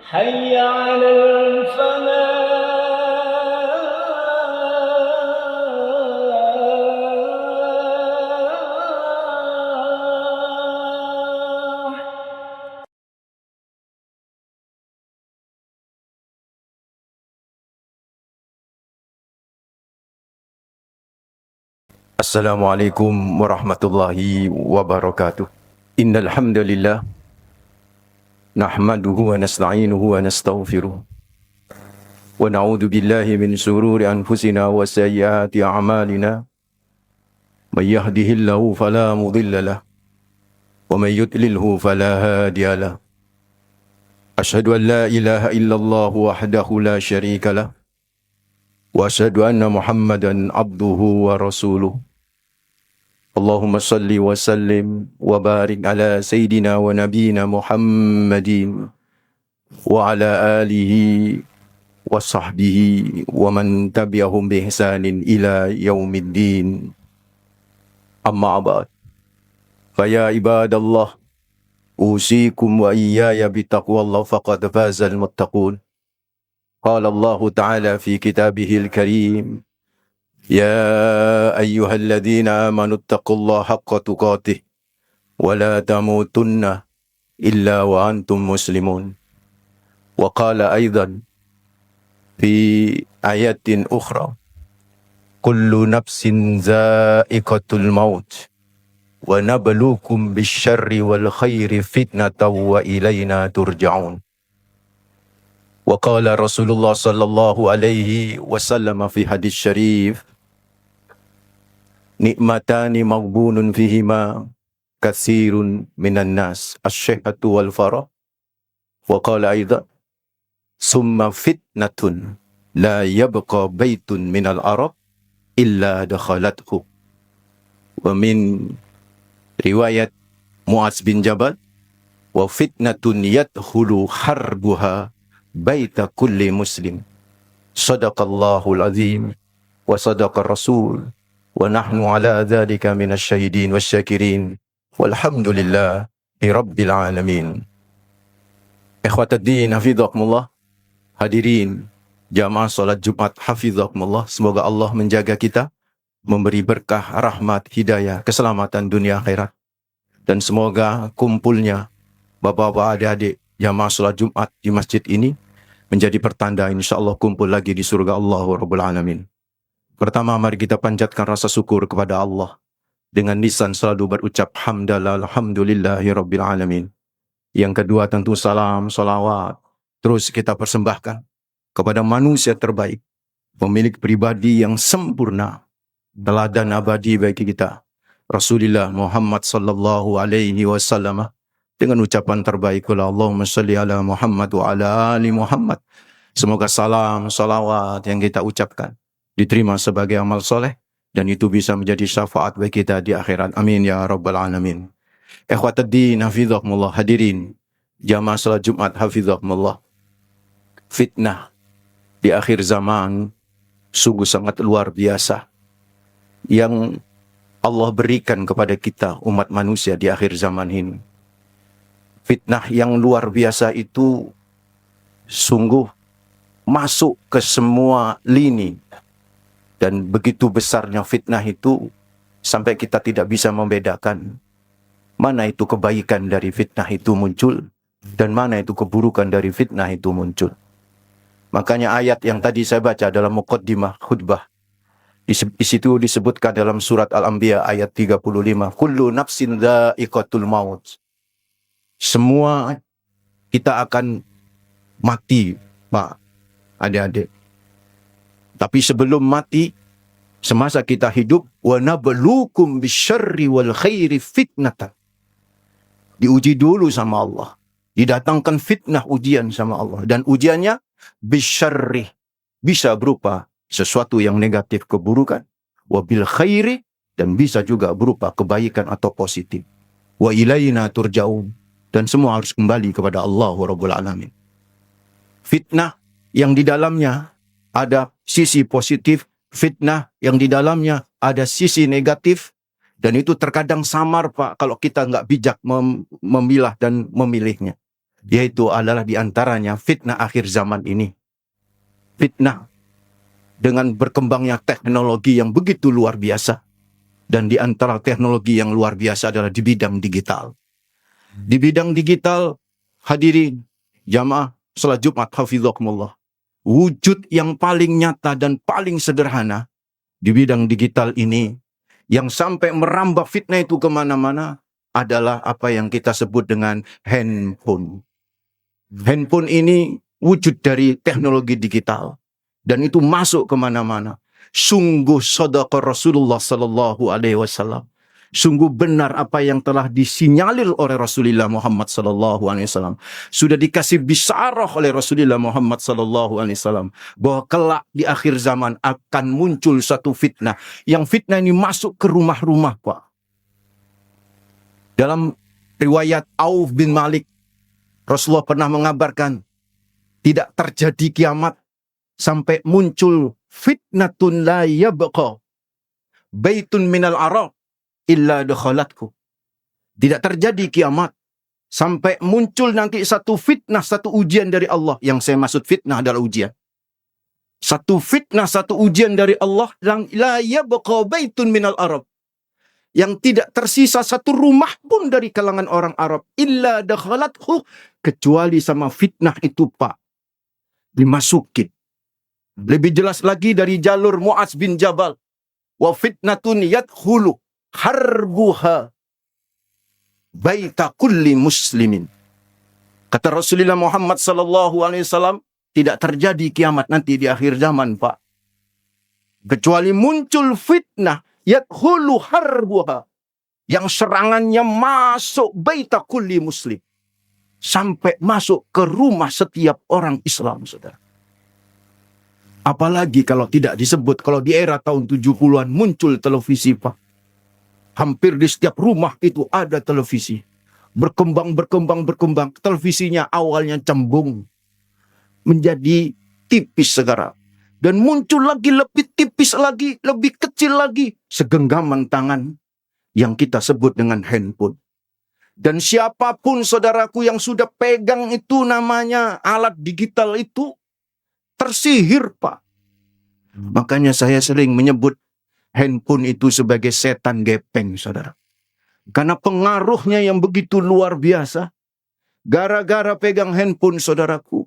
حي على الفلاح. Assalamualaikum warahmatullahi wabarakatuh. Innal hamdalillah nahmaduhu wa nasta'inuhu wa nastaghfiruh wa na'udzu billahi min shururi anfusina wa sayyiati a'malina. May yahdihillahu fala mudilla lahu wa may yudlilhu fala hadiya lahu. Asyhadu an la ilaha illallah wahdahu la syarika lahu wa asyhadu anna Muhammadan abduhu wa rasuluh. Allahumma salli wa sallim wa barik ala Sayyidina wa Nabiyina Muhammadin wa ala alihi wa sahbihi wa man tabi'ahum bi ihsanin ila yaumiddin. Amma ba'd. Faya ibadallah, usikum wa iyaya bitaqwallah faqad fazal muttaqun. Qala Allah Ta'ala fi kitabihil karim, يا أيها الذين آمنوا اتقوا الله حق تقاته ولا تموتن إلا وأنتم مسلمون. وقال أيضا في آيات أخرى كل نفس ذائقة الموت ونبلوكم بالشر والخير فتنة وإلينا ترجعون. وقال رسول الله صلى الله عليه وسلم في حديث شريف Nikmatani maghbunun fihima katsirun minan nas asy-syihhatu wal farah. Wa qala aidan summa fitnatun la yabqa baitun minal arab illa dakhalathu. Wa min riwayat Mu'adz bin Jabal, wa fitnatun yadkhulu harbuha baita kulli muslim. Sadaqallahul azim wa sadaqar rasul. Wa nahnu ala dzalika minasyahidin wasyakirin walhamdulillahi rabbil alamin. Ikhwatuddin hafizakumullah, hadirin jamaah salat Jumat hafizakumullah, semoga Allah menjaga kita, memberi berkah, rahmat, hidayah, keselamatan dunia akhirat, dan semoga kumpulnya bapak-bapak, adik-adik jamaah salat Jumat di masjid ini menjadi pertanda insyaallah kumpul lagi di surga Allah Rabbul Alamin. Pertama, mari kita panjatkan rasa syukur kepada Allah dengan lisan selalu berucap hamdalah alhamdulillahi rabbil alamin. Yang kedua, tentu salam, salawat terus kita persembahkan kepada manusia terbaik, pemilik pribadi yang sempurna, teladan abadi bagi kita, Rasulullah Muhammad sallallahu alaihi wasallam, dengan ucapan terbaik, Allahumma shalli ala Muhammad wa ala ali Muhammad. Semoga salam, salawat yang kita ucapkan diterima sebagai amal soleh, dan itu bisa menjadi syafaat bagi kita di akhirat. Amin ya rabbal alamin. Ikhwatuddin hafizakumullah, hadirin jamaah salat Jumat hafizakumullah. Fitnah di akhir zaman sungguh sangat luar biasa yang Allah berikan kepada kita umat manusia di akhir zaman ini. Fitnah yang luar biasa itu sungguh masuk ke semua lini. Dan begitu besarnya fitnah itu sampai kita tidak bisa membedakan mana itu kebaikan dari fitnah itu muncul dan mana itu keburukan dari fitnah itu muncul. Makanya ayat yang tadi saya baca dalam muqaddimah khutbah, di situ disebutkan dalam surat Al-Anbiya ayat 35, kullu nafsin dha'iqatul maut. Semua kita akan mati, Pak, adik-adik. Tapi sebelum mati, semasa kita hidup, wa nabluukum bisyarri wal khairi fitnatan. Diuji dulu sama Allah. Didatangkan fitnah, ujian sama Allah. Dan ujiannya bisyarri, bisa berupa sesuatu yang negatif, keburukan. Wa bil khairi, dan bisa juga berupa kebaikan atau positif. Wa ilaina turja'un, dan semua harus kembali kepada Allah Rabbul Alamin. Fitnah yang di dalamnya ada sisi positif, fitnah yang di dalamnya ada sisi negatif, dan itu terkadang samar, Pak, kalau kita nggak bijak memilah dan memilihnya. Yaitu adalah diantaranya fitnah akhir zaman ini. Fitnah dengan berkembangnya teknologi yang begitu luar biasa. Dan di antara teknologi yang luar biasa adalah di bidang digital. Di bidang digital, hadirin jamaah salat Jumat hafizakumullah, wujud yang paling nyata dan paling sederhana di bidang digital ini yang sampai merambah fitnah itu kemana-mana adalah apa yang kita sebut dengan handphone. Handphone ini wujud dari teknologi digital dan itu masuk kemana-mana. Sungguh sadaqah Rasulullah sallallahu alaihi wasallam. Sungguh benar apa yang telah disinyalir oleh Rasulullah Muhammad sallallahu alaihi wasallam. Sudah dikasih bisyarah oleh Rasulullah Muhammad sallallahu alaihi wasallam bahwa kelak di akhir zaman akan muncul satu fitnah. Yang fitnah ini masuk ke rumah-rumah, Pak. Dalam riwayat Auf bin Malik, Rasulullah pernah mengabarkan tidak terjadi kiamat sampai muncul fitnatun la yabqa baitun minal arab illa dakhalatku. Tidak terjadi kiamat sampai muncul nanti satu fitnah, satu ujian dari Allah. Yang saya maksud fitnah adalah ujian. Satu fitnah, satu ujian dari Allah yang la yabqa baitun minal arab. Yang tidak tersisa satu rumah pun dari kalangan orang Arab illa dakhalathu, kecuali sama fitnah itu, Pak, dimasukin. Lebih jelas lagi dari jalur Mu'adz bin Jabal, wa fitnatun yadkhulu harbuha baita kulli muslimin. Kata Rasulullah Muhammad sallallahu alaihi wasallam, tidak terjadi kiamat nanti di akhir zaman, Pak, kecuali muncul fitnah yadkhulu harbuha, yang serangannya masuk baita kulli muslim, sampai masuk ke rumah setiap orang Islam, saudara. Apalagi kalau tidak disebut, kalau di era tahun 70-an muncul televisi, Pak. Hampir di setiap rumah itu ada televisi. Berkembang. Televisinya awalnya cembung, menjadi tipis sekarang. Dan muncul lagi lebih tipis lagi, lebih kecil lagi. Segenggaman tangan yang kita sebut dengan handphone. Dan siapapun saudaraku yang sudah pegang itu namanya alat digital itu, tersihir, Pak. Makanya saya sering menyebut handphone itu sebagai setan gepeng, saudara. Karena pengaruhnya yang begitu luar biasa. Gara-gara pegang handphone, saudaraku,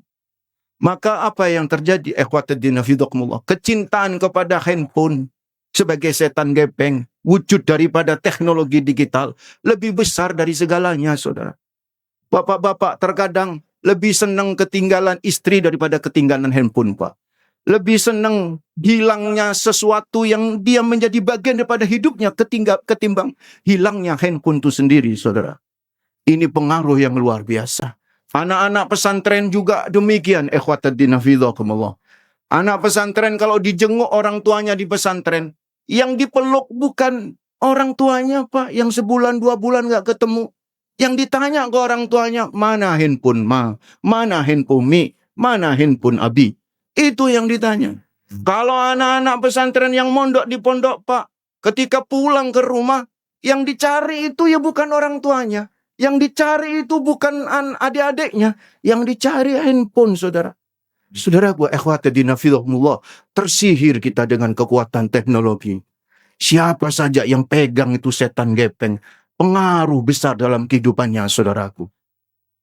maka apa yang terjadi? Ikhwatuddin hafizakumullah, kecintaan kepada handphone sebagai setan gepeng, wujud daripada teknologi digital, lebih besar dari segalanya, saudara. Bapak-bapak terkadang lebih senang ketinggalan istri daripada ketinggalan handphone, Pak. Lebih senang hilangnya sesuatu yang dia menjadi bagian daripada hidupnya ketimbang hilangnya handphone itu sendiri, saudara. Ini pengaruh yang luar biasa. Anak-anak pesantren juga demikian, ikhwatuddin hafizakumullah. Anak pesantren kalau dijenguk orang tuanya di pesantren, yang dipeluk bukan orang tuanya, Pak, yang sebulan 2 bulan gak ketemu. Yang ditanya ke orang tuanya, mana handphone ma, mana handphone mi, mana handphone abi. Itu yang ditanya. Kalau anak-anak pesantren yang mondok di pondok, Pak, ketika pulang ke rumah, yang dicari itu ya bukan orang tuanya. Yang dicari itu bukan adik-adiknya. Yang dicari handphone, saudara. Saudaraku, ikhwatuddin hafizakumullah, tersihir kita dengan kekuatan teknologi. Siapa saja yang pegang itu setan gepeng, pengaruh besar dalam kehidupannya, saudaraku.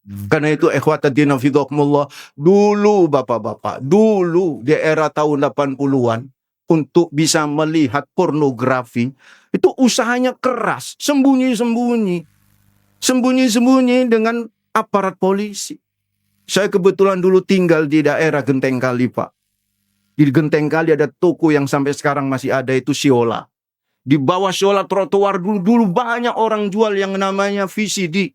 Karena itu ikhwatuddin hafizakumullah, dulu bapak-bapak, dulu di era tahun 80-an, untuk bisa melihat pornografi, itu usahanya keras, sembunyi-sembunyi dengan aparat polisi. Saya kebetulan dulu tinggal di daerah Genteng Kali, Pak. Di Genteng Kali ada toko yang sampai sekarang masih ada, itu Siola. Di bawah Siola trotoar dulu banyak orang jual yang namanya VCD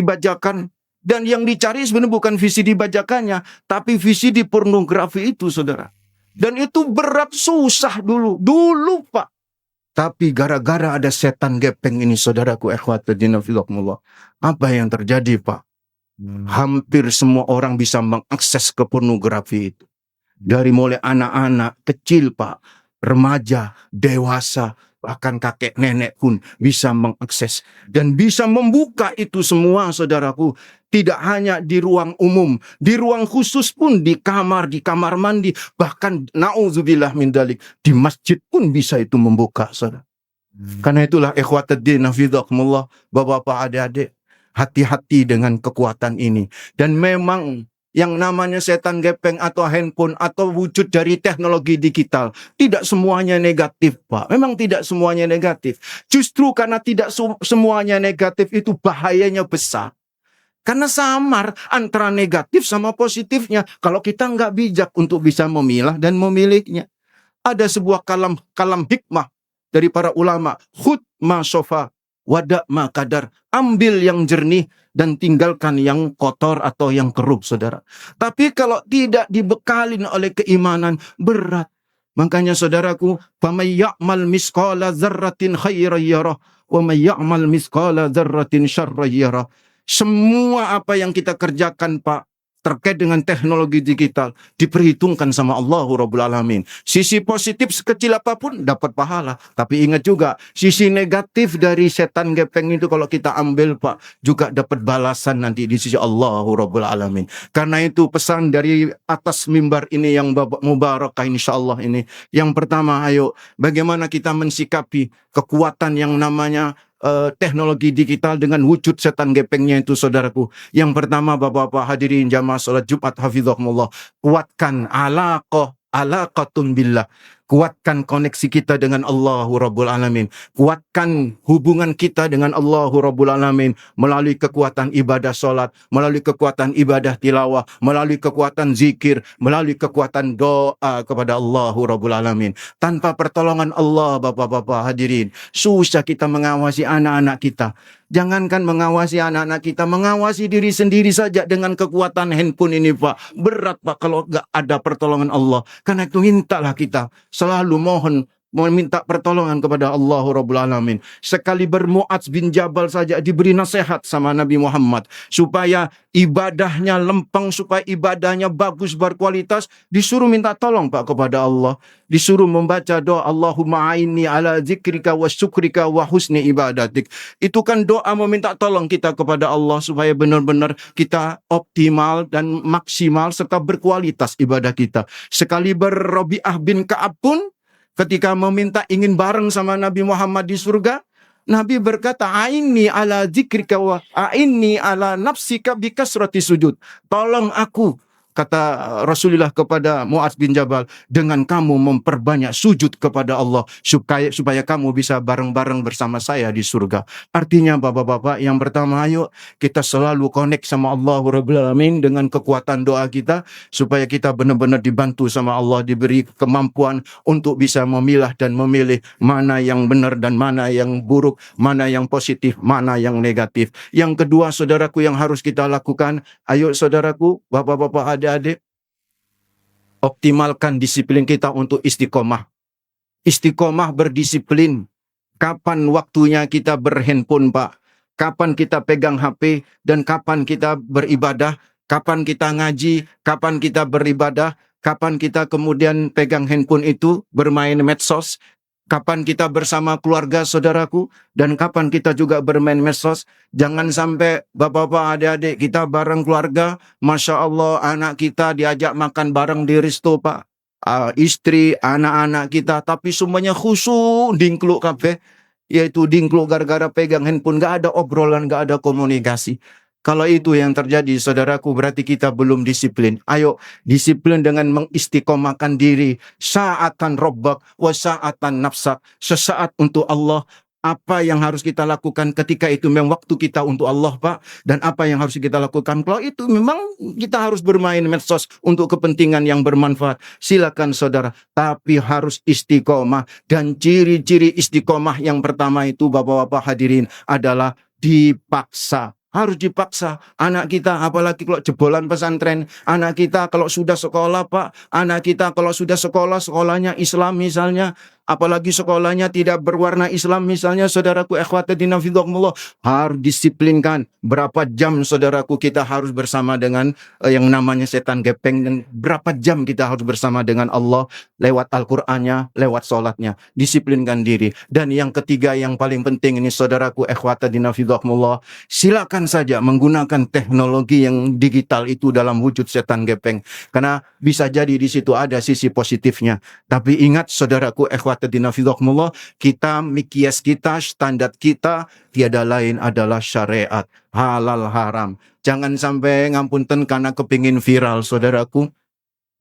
bajakan. Dan yang dicari sebenarnya bukan VCD bajakannya, tapi VCD pornografi itu, saudara. Dan itu berat, susah dulu, Pak. Tapi gara-gara ada setan gepeng ini, saudaraku, ikhwatuddin hafizakumullah, apa yang terjadi, Pak? Hampir semua orang bisa mengakses ke pornografi itu. Dari mulai anak-anak kecil, Pak, remaja, dewasa, bahkan kakek nenek pun bisa mengakses dan bisa membuka itu semua, saudaraku. Tidak hanya di ruang umum, di ruang khusus pun, di kamar mandi, bahkan na'udzubillah min dalik, di masjid pun bisa itu membuka, saudara. Karena itulah ikhwatuddin hafidhakumullah, bapak-bapak, adik-adik, hati-hati dengan kekuatan ini. Dan memang yang namanya setan gepeng atau handphone atau wujud dari teknologi digital, tidak semuanya negatif, Pak. Memang tidak semuanya negatif. Justru karena tidak semuanya negatif itu bahayanya besar. Karena samar antara negatif sama positifnya. Kalau kita nggak bijak untuk bisa memilah dan memilihnya. Ada sebuah kalam hikmah dari para ulama. Khud ma sofa, wada ma kadar. Ambil yang jernih dan tinggalkan yang kotor atau yang keruh, saudara. Tapi kalau tidak dibekalin oleh keimanan, berat. Makanya saudaraku, faman ya'mal misqala dzarratin khairan yarah wa man ya'mal misqala dzarratin syarran yarah. Semua apa yang kita kerjakan, Pak, terkait dengan teknologi digital diperhitungkan sama Allah Rabbul Alamin. Sisi positif sekecil apapun dapat pahala. Tapi ingat juga, sisi negatif dari setan gepeng itu kalau kita ambil, Pak, juga dapat balasan nanti di sisi Allah Rabbul Alamin. Karena itu pesan dari atas mimbar ini yang mubarakah insyaallah ini. Yang pertama, ayo bagaimana kita mensikapi kekuatan yang namanya teknologi digital dengan wujud setan gepengnya itu, saudaraku. Yang pertama, bapak-bapak hadirin jamaah salat Jumat hafizahumullah, kuatkan alaqatun billah. Kuatkan koneksi kita dengan Allah Rabbul Alamin. Kuatkan hubungan kita dengan Allah Rabbul Alamin melalui kekuatan ibadah solat, melalui kekuatan ibadah tilawah, melalui kekuatan zikir, melalui kekuatan doa kepada Allah Rabbul Alamin. Tanpa pertolongan Allah, bapak-bapak hadirin, susah kita mengawasi anak-anak kita. Jangankan mengawasi anak-anak kita, mengawasi diri sendiri saja dengan kekuatan handphone ini, Pak. Berat, Pak, kalau nggak ada pertolongan Allah. Karena itu mintalah kita selalu mohon meminta pertolongan kepada Allah Rabbul Alamin. Sekali Mu'adz bin Jabal saja diberi nasihat sama Nabi Muhammad supaya ibadahnya lempeng, supaya ibadahnya bagus, berkualitas, disuruh minta tolong, Pak, kepada Allah. Disuruh membaca doa Allahumma a'inni ala zikrika wa syukrika wa husni ibadatik. Itu kan doa meminta tolong kita kepada Allah supaya benar-benar kita optimal dan maksimal serta berkualitas ibadah kita. Sekali Rabi'ah bin Ka'ab pun ketika meminta ingin bareng sama Nabi Muhammad di surga, Nabi berkata, a'inni ala zikrika wa a'inni ala nafsika bikasrati sujud. Tolong aku, kata Rasulullah kepada Mu'adz bin Jabal, dengan kamu memperbanyak sujud kepada Allah supaya kamu bisa bareng-bareng bersama saya di surga. Artinya, bapak-bapak, yang pertama, ayo kita selalu connect sama Allah Rabbul Alamin dengan kekuatan doa kita supaya kita benar-benar dibantu sama Allah, diberi kemampuan untuk bisa memilah dan memilih mana yang benar dan mana yang buruk, mana yang positif, mana yang negatif. Yang kedua, saudaraku, yang harus kita lakukan, ayo saudaraku, bapak-bapak, adik-adik, optimalkan disiplin kita untuk istiqomah. Istiqomah berdisiplin. Kapan waktunya kita berhandphone, Pak? Kapan kita pegang HP dan kapan kita beribadah? Kapan kita ngaji? Kapan kita beribadah? Kapan kita kemudian pegang handphone itu bermain medsos? Kapan kita bersama keluarga, saudaraku? Dan kapan kita juga bermain medsos? Jangan sampai bapak-bapak, adik-adik kita bareng keluarga, Masya Allah, anak kita diajak makan bareng di resto, Pak. Istri, anak-anak kita, tapi semuanya khusyuk, dingkluk kabeh. Yaitu dingkluk gara-gara pegang handphone, gak ada obrolan, gak ada komunikasi. Kalau itu yang terjadi, saudaraku, berarti kita belum disiplin. Ayo, disiplin dengan mengistiqomahkan diri. Sa'atan robbak, wa sa'atan nafsak. Sesaat untuk Allah. Apa yang harus kita lakukan ketika itu memang waktu kita untuk Allah, Pak. Dan apa yang harus kita lakukan kalau itu memang kita harus bermain medsos untuk kepentingan yang bermanfaat. Silakan, saudara. Tapi harus istiqomah. Dan ciri-ciri istiqomah yang pertama itu, bapak-bapak hadirin, adalah dipaksa. Harus dipaksa. Anak kita, apalagi kalau jebolan pesantren, anak kita kalau sudah sekolah, Pak, anak kita kalau sudah sekolah, sekolahnya Islam misalnya, apalagi sekolahnya tidak berwarna Islam misalnya, saudaraku ikhwatiddin fillah, harus disiplinkan berapa jam saudaraku kita harus bersama dengan yang namanya setan gepeng, dan berapa jam kita harus bersama dengan Allah lewat Al-Qur'annya, lewat sholatnya. Disiplinkan diri. Dan yang ketiga yang paling penting ini saudaraku ikhwatiddin fillah, silakan saja menggunakan teknologi yang digital itu dalam wujud setan gepeng, karena bisa jadi di situ ada sisi positifnya. Tapi ingat saudaraku ikhwatiddin fillah, kita mikias kita, standar kita tiada lain adalah syariat, halal haram. Jangan sampai ngapunten karena kepingin viral saudaraku,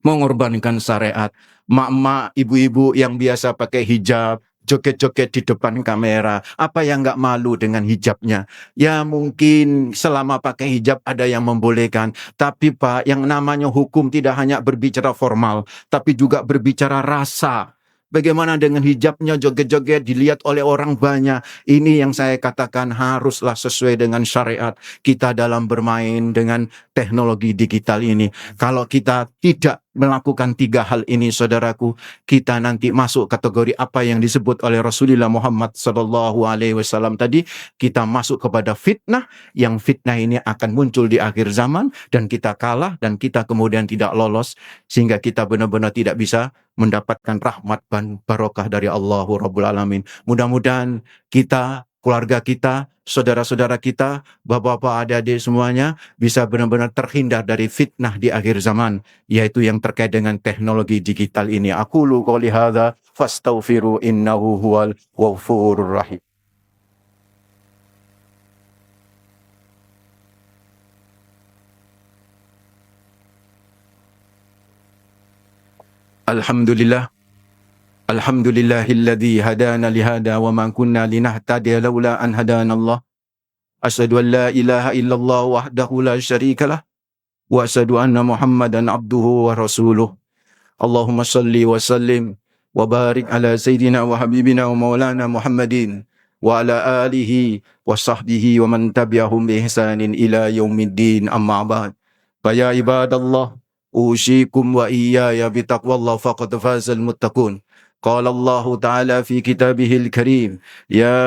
mengorbankan syariat. Mak-mak, ibu-ibu yang biasa pakai hijab, joget-joget di depan kamera, apa yang nggak malu dengan hijabnya? Ya mungkin selama pakai hijab ada yang membolehkan, tapi Pak, yang namanya hukum tidak hanya berbicara formal, tapi juga berbicara rasa. Bagaimana dengan hijabnya joget-joget dilihat oleh orang banyak? Ini yang saya katakan haruslah sesuai dengan syariat kita dalam bermain dengan teknologi digital ini. Kalau kita tidak melakukan tiga hal ini saudaraku, kita nanti masuk kategori apa yang disebut oleh Rasulullah Muhammad SAW tadi, kita masuk kepada fitnah, yang fitnah ini akan muncul di akhir zaman dan kita kalah dan kita kemudian tidak lolos, sehingga kita benar-benar tidak bisa mendapatkan rahmat dan barokah dari Allah Rabbul Alamin. Mudah-mudahan kita, keluarga kita, saudara-saudara kita, bapak-bapak, adik-adik semuanya bisa benar-benar terhindar dari fitnah di akhir zaman, yaitu yang terkait dengan teknologi digital ini. Aqulu qouli hadza fastaghfiru innahu huwal ghafurur rahim. Alhamdulillah. Alhamdulillahilladzi hadana lihada wa ma kunna linahtadiya laula an hadanallah. Asyhadu an la ilaha illallah wahdahu la syarikalah wa asyhadu anna Muhammadan abduhu wa rasuluh. Allahumma salli wa sallim wa barik ala sayyidina wa habibina wa maulana Muhammadin wa ala alihi wa sahbihi wa man tabi'ahum bi ihsanin ila yaumiddin, amma ba'd. Fa ya ibadallah, usikum wa iyaya bitaqwallah faqad fazal muttaqun. قال الله تعالى في كتابه الكريم يا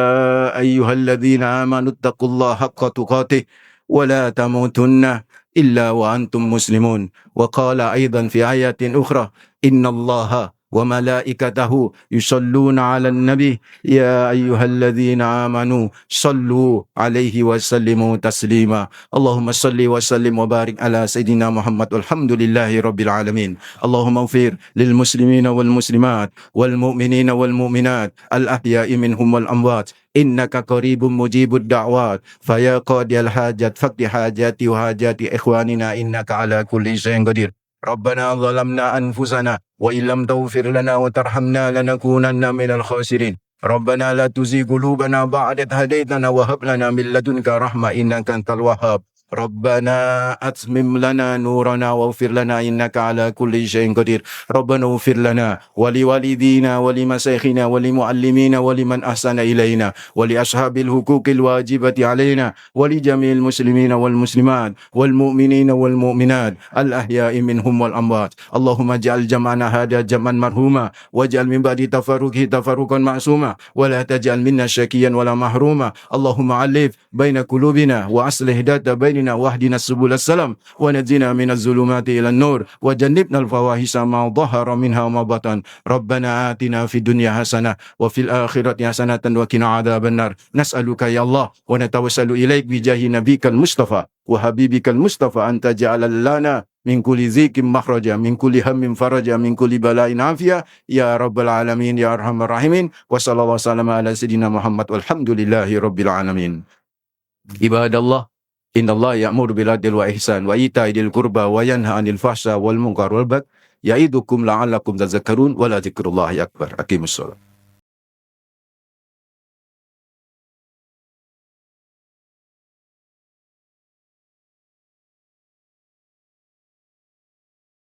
أيها الذين آمنوا اتقوا الله حق تقاته ولا تموتن إلا وأنتم مسلمون. وقال أيضا في آيات أخرى إن الله وملائكته يصلون على النبي يا أيها الذين آمنوا صلوا عليه وسلموا تسليما. اللهم صل وسلم وبارك على سيدنا محمد والحمد لله رب العالمين. اللهم اغفر للمسلمين والمسلمات والمؤمنين والمؤمنات الأحياء منهم والأموات إنك قريب مجيب الدعوات فيا قاضي الحاجات فقد حاجاتي وحاجات إخواننا إنك على كل شيء قدير. ربنا ظلمنا أنفسنا وإن لم تغفر لنا وترحمنا لنكونن من الخاسرين. ربنا لا تزغ قلوبنا بعد إذ هديتنا وهب لنا من لدنك رحمة إنك أنت الوهاب. ربنا أتمم لنا نورنا واغفر لنا إنك على كل شيء قدير. ربنا اغفر لنا ولوالدينا ولمشايخنا ولمعلمينا ولمن أحسن إلينا ولأصحاب الحقوق الواجبة علينا ولجميع المسلمين والمسلمات والمؤمنين والمؤمنات الأحياء منهم والأموات. اللهم اجعل جمعنا هذا جمعا مرحوما واجعل من بعد تفرقه تفرقا معصوما ولا تجعل منا شقيا ولا محروما. اللهم ألف بين قلوبنا وأصلح ذات بيننا واهدنا سبل السلام ونجنا من الظلمات إلى النور وجنبنا الفواحش ما ظهر منها وما بطن. ربنا آتنا في الدنيا حسنة وفي الآخرة حسنة وقنا عذاب النار. نسألك يا الله ونتوسل إليك بجاه نبيك المصطفى وحبيبك المصطفى أن تجعل لنا من كل ضيق مخرجا من كل هم فرجا من كل بلاء عافية يا رب العالمين يا أرحم الراحمين. وصلى الله وسلم على سيدنا محمد والحمد لله رب العالمين. عباد الله إن الله يأمر بالعدل والإحسان وإيتاء ذي القربى وينهى عن الفحشاء والمنكر والبغي يعظكم لعلكم تذكرون ولذكر الله أكبر. أقيموا الصلاة.